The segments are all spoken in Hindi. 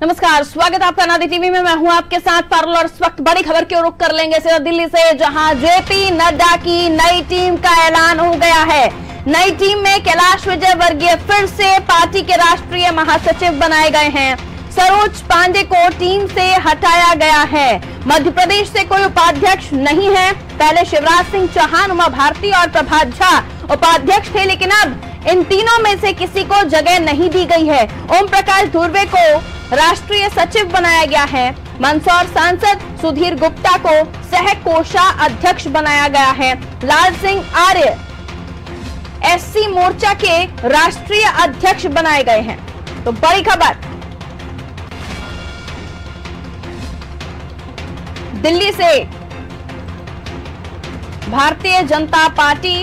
नमस्कार, स्वागत है आपका नादी टीवी में। मैं हूं आपके साथ पारुल और इस वक्त बड़ी खबर की ओर रुख कर लेंगे सीधा दिल्ली से, जहां जेपी नड्डा की नई टीम का ऐलान हो गया है। नई टीम में कैलाश विजयवर्गीय फिर से पार्टी के राष्ट्रीय महासचिव बनाए गए हैं। सरोज पांडे को टीम से हटाया गया है। मध्य प्रदेश से कोई उपाध्यक्ष नहीं है। पहले शिवराज सिंह चौहान, उमा भारती और प्रभात झा उपाध्यक्ष थे, लेकिन अब इन तीनों में से किसी को जगह नहीं दी गई है। ओम प्रकाश धुर्वे को राष्ट्रीय सचिव बनाया गया है। मंदसौर सांसद सुधीर गुप्ता को सह कोषाध्यक्ष बनाया गया है। लाल सिंह आर्य एससी मोर्चा के राष्ट्रीय अध्यक्ष बनाए गए हैं। तो बड़ी खबर दिल्ली से, भारतीय जनता पार्टी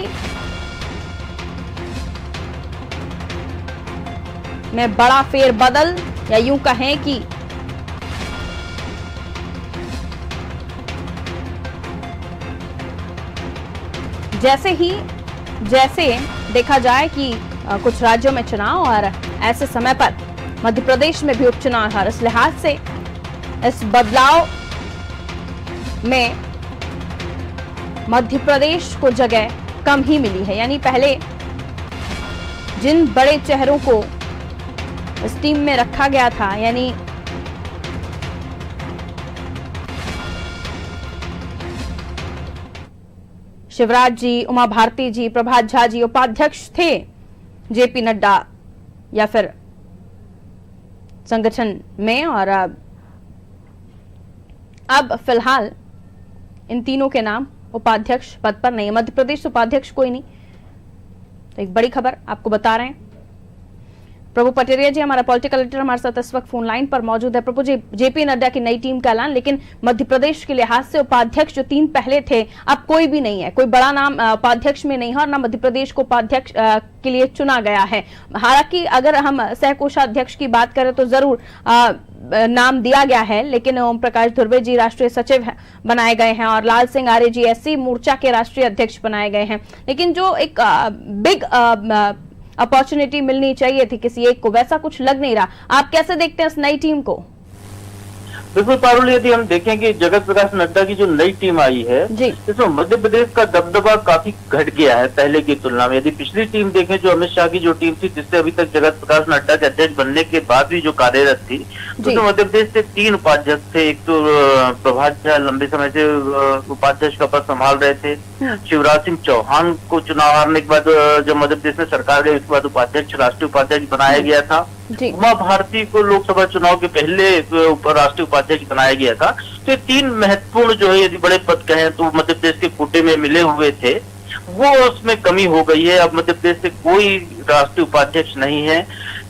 में बड़ा फेरबदल, या यूं कहें कि जैसे देखा जाए कि कुछ राज्यों में चुनाव और ऐसे समय पर मध्य प्रदेश में भी उपचुनाव है। इस लिहाज से इस बदलाव में मध्य प्रदेश को जगह कम ही मिली है। यानी पहले जिन बड़े चेहरों को इस टीम में रखा गया था, यानी शिवराज जी, उमा भारती जी, प्रभात झा जी उपाध्यक्ष थे जेपी नड्डा या फिर संगठन में, और अब फिलहाल इन तीनों के नाम उपाध्यक्ष पद पर नहीं है। मध्य प्रदेश उपाध्यक्ष कोई नहीं। तो एक बड़ी खबर आपको बता रहे हैं। प्रभु पटेरिया जी हमारा पॉलिटिकल एडिटर हमारे साथ इस वक्त फोन लाइन पर मौजूद है। प्रभु जी, जेपी नड्डा की नई टीम का ऐलान, लेकिन मध्य प्रदेश के लिहाज से उपाध्यक्ष जो तीन पहले थे, अब कोई भी नहीं है। कोई बड़ा नाम उपाध्यक्ष में नहीं है और ना मध्य प्रदेश को उपाध्यक्ष के लिए चुना गया है। हालांकि अगर हम सह कोषाध्यक्ष की बात करें तो जरूर नाम दिया गया है, लेकिन ओम प्रकाश धुर्वे जी राष्ट्रीय सचिव बनाए गए हैं और लाल सिंह आर्य जी एससी मोर्चा के राष्ट्रीय अध्यक्ष बनाए गए हैं। लेकिन जो एक बिग अपॉर्चुनिटी मिलनी चाहिए थी किसी एक को, वैसा कुछ लग नहीं रहा। आप कैसे देखते हैं इस नई टीम को? बिल्कुल पारुल, यदि हम देखें कि जगत प्रकाश नड्डा की जो नई टीम आई है, इसमें मध्य प्रदेश का दबदबा काफी घट गया है पहले की तुलना में। यदि पिछली टीम देखें, जो अमित शाह की जो टीम थी, जिससे अभी तक जगत प्रकाश नड्डा के अध्यक्ष बनने के बाद भी जो कार्यरत थी, उसमें मध्य प्रदेश से तीन उपाध्यक्ष थे। एक तो प्रभात झा लंबे समय से उपाध्यक्ष का पद संभाल रहे थे। शिवराज सिंह चौहान को चुनाव हारने के बाद जब मध्य प्रदेश में सरकार गई, उसके बाद उपाध्यक्ष, राष्ट्रीय उपाध्यक्ष बनाया गया था। उमा भारती को लोकसभा चुनाव के पहले राष्ट्रीय उपाध्यक्ष बनाया गया था। तो तीन महत्वपूर्ण जो है, यदि बड़े पद कहें तो मध्य प्रदेश के कोटे में मिले हुए थे, वो उसमें कमी हो गई है। अब मध्य प्रदेश से कोई राष्ट्रीय उपाध्यक्ष नहीं है।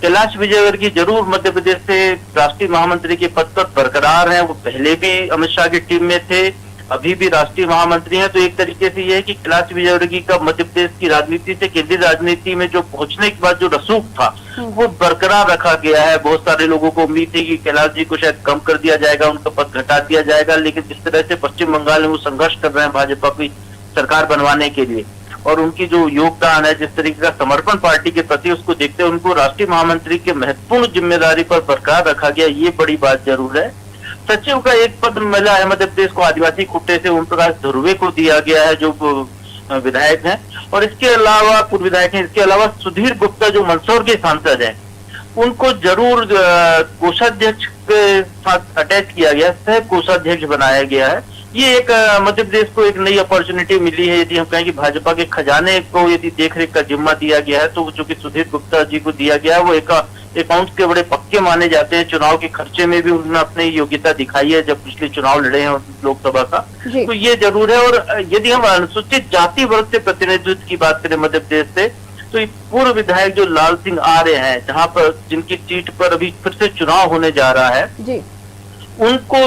कैलाश विजयवर्गीय जरूर मध्य प्रदेश से राष्ट्रीय महामंत्री के पद पर बरकरार हैं। वो पहले भी अमित शाह की टीम में थे, अभी भी राष्ट्रीय महामंत्री हैं। तो एक तरीके से यह है कि कैलाश विजयवर्गीय का मध्य प्रदेश की राजनीति से केंद्रीय राजनीति में जो पहुंचने के बाद जो रसूख था, वो बरकरार रखा गया है। बहुत सारे लोगों को उम्मीद थी कि कैलाश जी को शायद कम कर दिया जाएगा, उनका पद घटा दिया जाएगा, लेकिन जिस तरह से पश्चिम बंगाल में वो संघर्ष कर रहे हैं भाजपा की सरकार बनवाने के लिए, और उनकी जो योगदान है, जिस तरीके का समर्पण पार्टी के प्रति, उसको देखते हुए उनको राष्ट्रीय महामंत्री के महत्वपूर्ण जिम्मेदारी पर बरकरार रखा गया। ये बड़ी बात जरूर है। सचिव का एक पद मिला है मध्य प्रदेश को आदिवासी कोटे से, ओम प्रकाश धुर्वे को दिया गया है, जो विधायक हैं, और इसके अलावा पूर्व विधायक हैं। इसके अलावा सुधीर गुप्ता जो मंदसौर के सांसद हैं, उनको जरूर कोषाध्यक्ष के साथ अटैच किया गया, सह कोषाध्यक्ष बनाया गया है। ये एक मध्य प्रदेश को एक नई अपॉर्चुनिटी मिली है। यदि हम कहें कि भाजपा के खजाने को यदि देखरेख का जिम्मा दिया गया है, तो जो कि सुधीर गुप्ता जी को दिया गया है, वो अकाउंट्स के बड़े पक्के माने जाते हैं। चुनाव के खर्चे में भी उन्होंने अपनी योग्यता दिखाई है जब पिछले चुनाव लड़े हैं लोकसभा का, तो ये जरूर है। और यदि हम अनुसूचित जाति वर्ग से प्रतिनिधित्व की बात करें मध्य प्रदेश से, तो पूर्व विधायक जो लाल सिंह आर्य हैं, जहां पर जिनकी सीट पर अभी फिर से चुनाव होने जा रहा है, उनको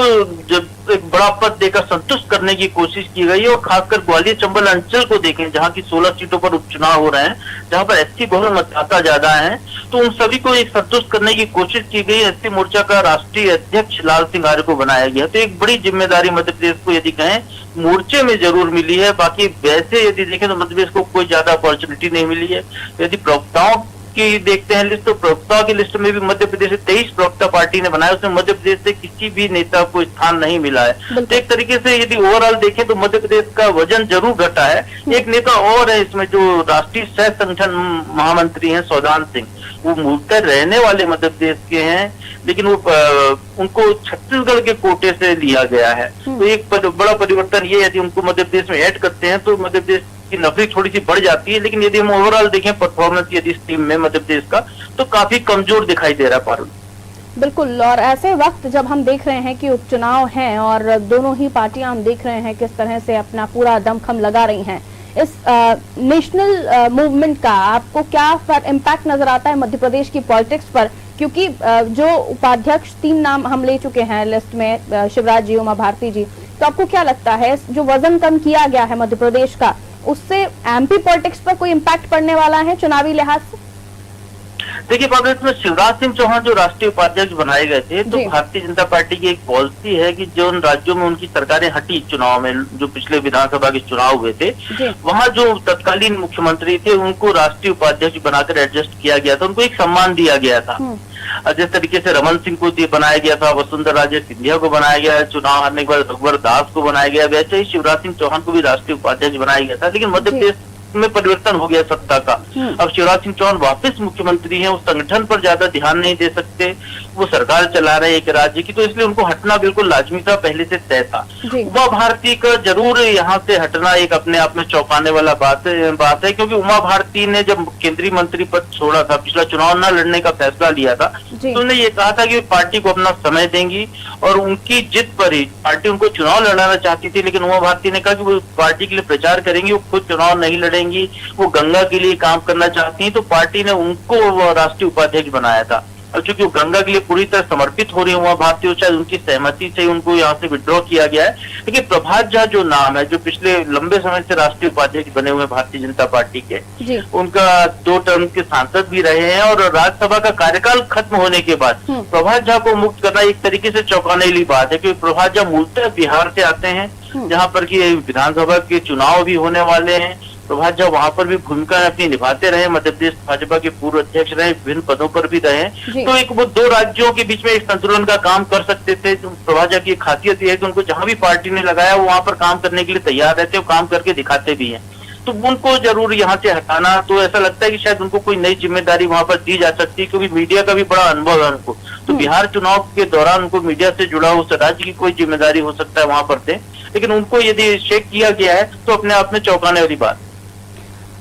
जब एक बड़ा पद देकर संतुष्ट करने की कोशिश की गई है। और खासकर ग्वालियर चंबल अंचल को देखें, जहां की 16 सीटों पर उपचुनाव हो रहे हैं, जहां पर एससी बहुल मतदाता ज्यादा है, तो उन सभी को एक संतुष्ट करने की कोशिश की गई। एससी मोर्चा का राष्ट्रीय अध्यक्ष लाल सिंह आर्य को बनाया गया। तो एक बड़ी जिम्मेदारी मध्य प्रदेश को यदि कहें मोर्चे में जरूर मिली है। बाकी वैसे यदि देखें तो मध्य प्रदेश को कोई ज्यादा अपॉर्चुनिटी नहीं मिली है। यदि प्रवक्ताओं की देखते हैं लिस्ट, तो प्रवक्ताओं की लिस्ट में भी मध्य प्रदेश से 23 प्रवक्ता पार्टी ने बनाया, उसमें मध्य प्रदेश से किसी भी नेता को स्थान नहीं मिला है। तो एक तरीके से यदि ओवरऑल देखें तो मध्य प्रदेश का वजन जरूर घटा है। एक नेता और है इसमें जो राष्ट्रीय सह संगठन महामंत्री हैं सौदान सिंह, वो मूलतः रहने वाले मध्य प्रदेश के हैं, लेकिन वो उनको छत्तीसगढ़ के कोटे से लिया गया है। तो एक बड़ा परिवर्तन ये, यदि उनको मध्य प्रदेश में ऐड करते हैं तो मध्य प्रदेश की नफरी थोड़ी सी बढ़ जाती है। लेकिन यदि हम ओवरऑल देखें परफॉर्मेंस यदि इस टीम में मध्य प्रदेश का, तो काफी कमजोर दिखाई दे रहा है पारुल। बिल्कुल, और ऐसे वक्त जब हम देख रहे हैं कि उपचुनाव हैं और दोनों ही पार्टियां हम देख रहे हैं किस तरह से अपना पूरा दमखम लगा रही हैं, इस नेशनल मूवमेंट का आपको क्या इम्पैक्ट नजर आता है मध्य प्रदेश की पॉलिटिक्स पर? क्योंकि जो उपाध्यक्ष 3 नाम हम ले चुके हैं लिस्ट में, शिवराज जी, उमा भारती जी, तो आपको क्या लगता है जो वजन कम किया गया है मध्य प्रदेश का, उससे एमपी पॉलिटिक्स पर कोई इम्पैक्ट पड़ने वाला है चुनावी लिहाज से? देखिए कांग्रेस में शिवराज सिंह चौहान जो राष्ट्रीय उपाध्यक्ष बनाए गए थे, तो भारतीय जनता पार्टी की एक पॉलिसी है कि जो उन राज्यों में उनकी सरकारें हटी चुनाव में, जो पिछले विधानसभा के चुनाव हुए थे, वहां जो तत्कालीन मुख्यमंत्री थे उनको राष्ट्रीय उपाध्यक्ष बनाकर एडजस्ट किया गया था, उनको एक सम्मान दिया गया था। जिस तरीके से रमन सिंह को बनाया गया था, वसुंधरा राजे सिंधिया को बनाया गया, चुनाव हारने के बाद रघुवर दास को बनाया गया, वैसे ही शिवराज सिंह चौहान को भी राष्ट्रीय उपाध्यक्ष बनाया गया था। लेकिन मध्य प्रदेश में परिवर्तन हो गया सत्ता का। अब शिवराज सिंह चौहान वापस मुख्यमंत्री हैं, उस संगठन पर ज्यादा ध्यान नहीं दे सकते, वो सरकार चला रहे एक राज्य की, तो इसलिए उनको हटना बिल्कुल लाजमी था, पहले से तय था। उमा भारती का जरूर यहाँ से हटना एक अपने आप में चौंकाने वाला बात है, क्योंकि उमा भारती ने जब केंद्रीय मंत्री पद छोड़ा था, पिछला चुनाव न लड़ने का फैसला लिया था, तो उन्होंने ये कहा था कि पार्टी को अपना समय देंगी और उनकी जिद पर ही पार्टी उनको चुनाव लड़ाना चाहती थी। लेकिन उमा भारती ने कहा कि वो पार्टी के लिए प्रचार करेंगी, वो खुद चुनाव नहीं लड़ेंगी, वो गंगा के लिए काम करना चाहती हैं, तो पार्टी ने उनको राष्ट्रीय उपाध्यक्ष बनाया था। और चूंकि वो गंगा के लिए पूरी तरह समर्पित हो रही है उमा भारती, और शायद उनकी सहमति से उनको यहाँ से विड्रॉ किया गया है। लेकिन प्रभात झा जो नाम है, जो पिछले लंबे समय से राष्ट्रीय उपाध्यक्ष बने हुए हैं भारतीय जनता पार्टी के, उनका 2 टर्म के सांसद भी रहे हैं, और राज्यसभा का कार्यकाल खत्म होने के बाद प्रभात झा को मुक्त करना एक तरीके से चौंकाने वाली बात है, क्योंकि प्रभात झा मूलतः बिहार से आते हैं, जहाँ पर की विधानसभा के चुनाव भी होने वाले हैं। प्रभात झा वहां पर भी भूमिका अपनी निभाते रहे, मध्य प्रदेश भाजपा के पूर्व अध्यक्ष रहे, विभिन्न पदों पर भी रहे, तो एक वो 2 राज्यों के बीच में एक संतुलन का काम कर सकते थे। प्रभात झा की खासियत यह है कि उनको जहां भी पार्टी ने लगाया वो वहां पर काम करने के लिए तैयार रहते, वो काम करके दिखाते भी हैं। तो उनको जरूर यहाँ से हटाना, तो ऐसा लगता है कि शायद उनको कोई नई जिम्मेदारी वहां पर दी जा सकती है, क्योंकि मीडिया का भी बड़ा अनुभव है उनको। तो बिहार चुनाव के दौरान उनको मीडिया से जुड़ा उस राज्य की कोई जिम्मेदारी हो सकता है वहां पर थे, लेकिन उनको यदि शेक किया गया है तो अपने आप में चौंकाने वाली बात।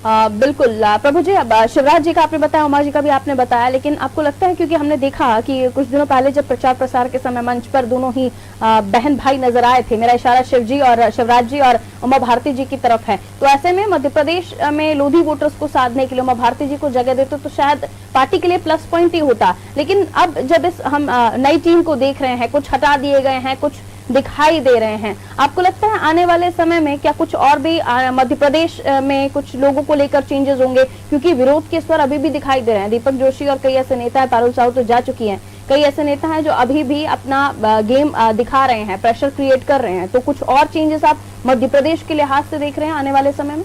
बिल्कुल प्रभु जी, अब शिवराज जी का आपने बताया, उमा जी का भी आपने बताया, लेकिन आपको लगता है, क्योंकि हमने देखा कि कुछ दिनों पहले जब प्रचार प्रसार के समय मंच पर दोनों ही बहन भाई नजर आए थे, मेरा इशारा शिव जी और शिवराज जी और उमा भारती जी की तरफ है, तो ऐसे में मध्य प्रदेश में लोधी वोटर्स को साधने के लिए उमा भारती जी को जगह देते तो शायद पार्टी के लिए प्लस पॉइंट ही होता। लेकिन अब जब इस हम नई टीम को देख रहे हैं, कुछ हटा दिए गए हैं, कुछ दिखाई दे रहे हैं, आपको लगता है आने वाले समय में क्या कुछ और भी मध्य प्रदेश में कुछ लोगों को लेकर चेंजेस होंगे? क्योंकि विरोध के स्वर अभी भी दिखाई दे रहे हैं। दीपक जोशी और कई ऐसे नेता है, पारुल साहू तो जा चुकी हैं, कई ऐसे नेता हैं जो अभी भी अपना गेम दिखा रहे हैं, प्रेशर क्रिएट कर रहे हैं, तो कुछ और चेंजेस आप मध्य प्रदेश के लिहाज से देख रहे हैं आने वाले समय में?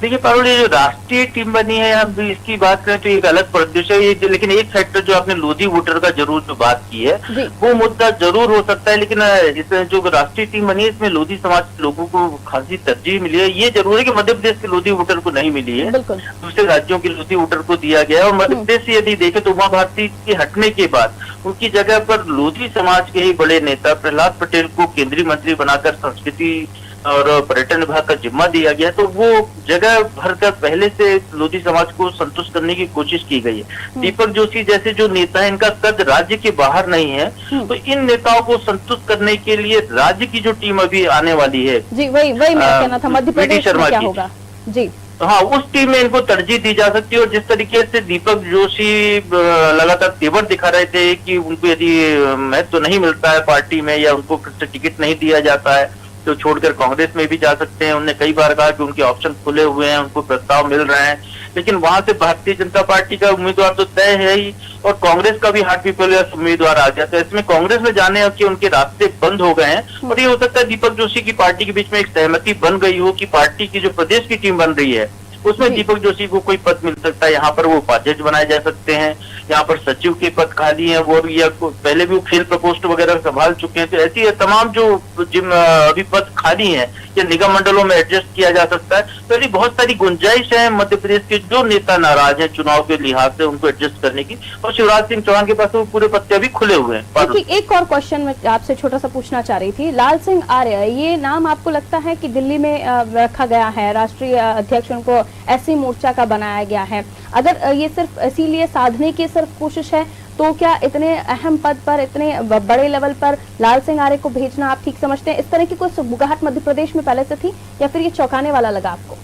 देखिए पारुल, ये जो राष्ट्रीय टीम बनी है, हम इसकी बात करें तो एक अलग परिदृश्य है, लेकिन एक फैक्टर जो आपने लोधी वोटर का जरूर जो बात की है, वो मुद्दा जरूर हो सकता है। लेकिन इसमें जो राष्ट्रीय टीम बनी है, इसमें लोधी समाज के लोगों को खासी तरजीह मिली है। ये जरूर है कि मध्य प्रदेश के लोधी वोटर को नहीं मिली है, दूसरे राज्यों के लोधी वोटर को दिया गया है। और मध्य प्रदेश से यदि देखें तो उमा भारती के हटने के बाद उनकी जगह पर लोधी समाज के ही बड़े नेता प्रहलाद पटेल को केंद्रीय मंत्री बनाकर संस्कृति और पर्यटन विभाग का जिम्मा दिया गया, तो वो जगह भरकर पहले से लोधी समाज को संतुष्ट करने की कोशिश की गई है। दीपक जोशी जैसे जो नेता है, इनका कद राज्य के बाहर नहीं है, तो इन नेताओं को संतुष्ट करने के लिए राज्य की जो टीम अभी आने वाली है, जी वही मैं कहना था, मध्य प्रदेश में क्या होगा जी, हाँ, उस टीम में इनको तरजीह दी जा सकती है। और जिस तरीके से दीपक जोशी लगातार तेवर दिखा रहे थे कि उनको यदि महत्व तो नहीं मिलता है पार्टी में या उनको टिकट नहीं दिया जाता है तो छोड़कर कांग्रेस में भी जा सकते हैं। उन्होंने कई बार कहा कि उनके ऑप्शन खुले हुए हैं, उनको प्रस्ताव मिल रहे हैं, लेकिन वहां से भारतीय जनता पार्टी का उम्मीदवार तो तय है ही, और कांग्रेस का भी हार्ट पीपल्स उम्मीदवार आ गया, तो इसमें कांग्रेस में जाने के उनके रास्ते बंद हो गए हैं। और ये हो सकता है दीपक जोशी की पार्टी के बीच में एक सहमति बन गई हो कि पार्टी की जो प्रदेश की टीम बन रही है उसमें दीपक जोशी को कोई पद मिल सकता है, यहाँ पर वो उपाध्यक्ष बनाए जा सकते हैं, यहाँ पर सचिव के पद खाली हैं, वो या पहले भी वो खेल प्रकोष्ठ वगैरह संभाल चुके हैं। तो ऐसी तमाम जो अभी पद खाली हैं या निगम मंडलों में एडजस्ट किया जा सकता है। तो ऐसी बहुत सारी गुंजाइश है मध्य प्रदेश के जो नेता नाराज हैं चुनाव के लिहाज से उनको एडजस्ट करने की, और शिवराज सिंह चौहान के पास वो पूरे पत्ते अभी खुले हुए हैं। एक और क्वेश्चन मैं आपसे छोटा सा पूछना चाह रही थी, लाल सिंह आर्य, ये नाम आपको लगता है कि दिल्ली में रखा गया है, राष्ट्रीय अध्यक्ष उनको एससी मोर्चा का बनाया गया है, अगर ये सिर्फ इसीलिए साधने की सिर्फ कोशिश है तो क्या इतने अहम पद पर, इतने बड़े लेवल पर लाल सिंह आर्य को भेजना आप ठीक समझते हैं? इस तरह की कोई सुगबुगाहट मध्य प्रदेश में पहले से थी या फिर ये चौंकाने वाला लगा आपको?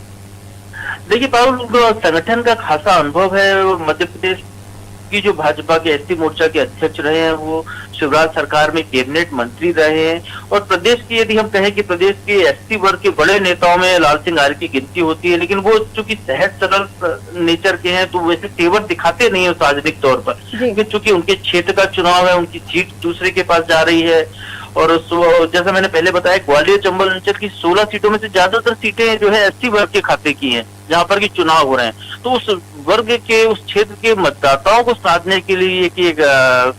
देखिए पारुल, उनको संगठन का खासा अनुभव है। मध्य प्रदेश की जो भाजपा के एसटी मोर्चा के अध्यक्ष रहे हैं, वो शिवराज सरकार में कैबिनेट मंत्री रहे हैं, और प्रदेश की यदि हम कहें कि प्रदेश के एसटी वर्ग के बड़े नेताओं में लाल सिंह आर्य की गिनती होती है, लेकिन वो चूंकि सहज सरल नेचर के हैं तो वैसे तेवर दिखाते नहीं है सार्वजनिक तौर पर, चूंकि उनके क्षेत्र का चुनाव है, उनकी सीट दूसरे के पास जा रही है। और जैसा मैंने पहले बताया, ग्वालियर चंबल अंचल की 16 सीटों में से ज्यादातर सीटें जो है एसटी वर्ग के खाते की हैं, जहां पर की चुनाव हो रहे हैं। तो उस वर्ग के, उस क्षेत्र के मतदाताओं को साधने के लिए एक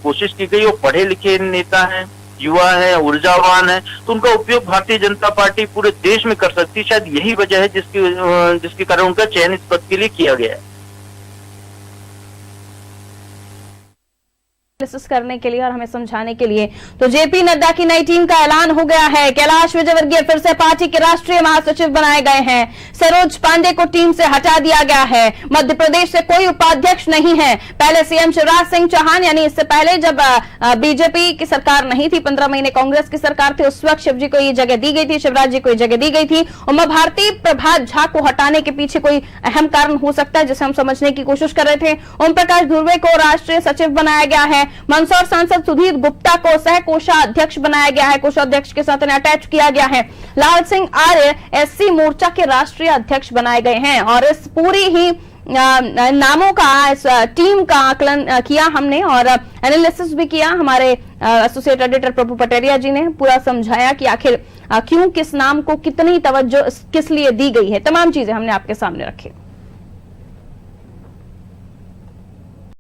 कोशिश की गई। वो पढ़े लिखे नेता हैं, युवा है, ऊर्जावान है, तो उनका उपयोग भारतीय जनता पार्टी पूरे देश में कर सकती है। शायद यही वजह है जिसके कारण उनका चयन इस पद के लिए किया गया है। करने के लिए और हमें समझाने के लिए, तो जेपी नड्डा की नई टीम का ऐलान हो गया है। कैलाश विजयवर्गीय फिर से पार्टी के राष्ट्रीय महासचिव बनाए गए हैं। सरोज पांडे को टीम से हटा दिया गया है। मध्य प्रदेश से कोई उपाध्यक्ष नहीं है। पहले सीएम शिवराज सिंह चौहान, यानी इससे पहले जब बीजेपी की सरकार नहीं थी, 15 महीने कांग्रेस की सरकार थी, उस वक्त शिव जी को ये जगह दी गई थी, शिवराज जी को ये जगह दी गई थी। उमा भारती प्रभात झा को हटाने के पीछे कोई अहम कारण हो सकता है जिसे हम समझने की कोशिश कर रहे थे। ओम प्रकाश धुर्वे को राष्ट्रीय सचिव बनाया गया है। मंदसौर सांसद सुधीर गुप्ता को सह कोषाध्यक्ष बनाया गया है, कोषाध्यक्ष के साथ अटैच किया गया है। लाल सिंह आर्य एससी मोर्चा के राष्ट्रीय अध्यक्ष बनाए गए हैं। और इस पूरी ही नामों का, इस टीम का आकलन किया हमने और एनालिसिस भी किया। हमारे एसोसिएट एडिटर प्रभु पटेरिया जी ने पूरा समझाया कि आखिर क्यों, किस नाम को कितनी तवज्जो किस लिए दी गई है। तमाम चीजें हमने आपके सामने रखी।